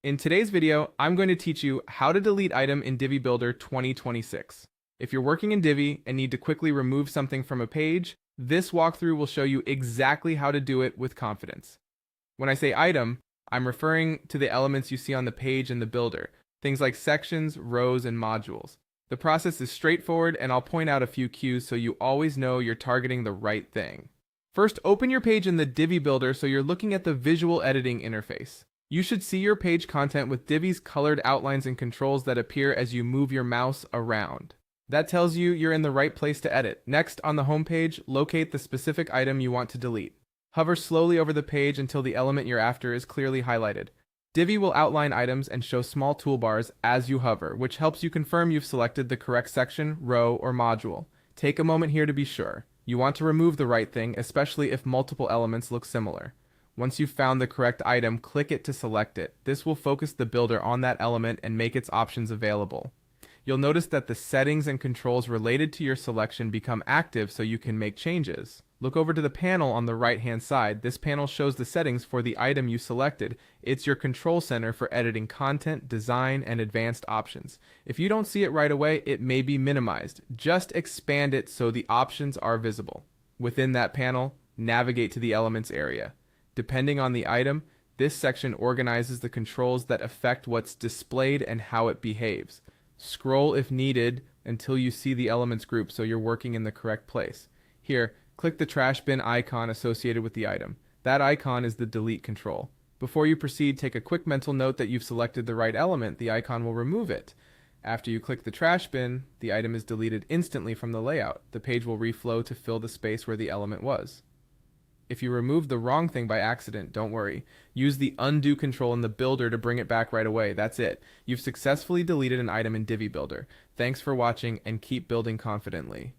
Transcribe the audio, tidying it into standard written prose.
In today's video, I'm going to teach you how to delete item in Divi Builder 2026. If you're working in Divi and need to quickly remove something from a page, this walkthrough will show you exactly how to do it with confidence. When I say item, I'm referring to the elements you see on the page in the builder, things like sections, rows, and modules. The process is straightforward, and I'll point out a few cues so you always know you're targeting the right thing. First, open your page in the Divi Builder so you're looking at the visual editing interface. You should see your page content with Divi's colored outlines and controls that appear as you move your mouse around. That tells you you're in the right place to edit. Next, on the home page, locate the specific item you want to delete. Hover slowly over the page until the element you're after is clearly highlighted. Divi will outline items and show small toolbars as you hover, which helps you confirm you've selected the correct section, row, or module. Take a moment here to be sure. You want to remove the right thing, especially if multiple elements look similar. Once you've found the correct item, click it to select it. This will focus the builder on that element and make its options available. You'll notice that the settings and controls related to your selection become active so you can make changes. Look over to the panel on the right-hand side. This panel shows the settings for the item you selected. It's your control center for editing content, design, and advanced options. If you don't see it right away, it may be minimized. Just expand it so the options are visible. Within that panel, navigate to the Elements area. Depending on the item, this section organizes the controls that affect what's displayed and how it behaves. Scroll if needed until you see the elements group so you're working in the correct place. Here, click the trash bin icon associated with the item. That icon is the delete control. Before you proceed, take a quick mental note that you've selected the right element. The icon will remove it. After you click the trash bin, the item is deleted instantly from the layout. The page will reflow to fill the space where the element was. If you remove the wrong thing by accident, don't worry. Use the undo control in the builder to bring it back right away. That's it. You've successfully deleted an item in Divi Builder. Thanks for watching and keep building confidently.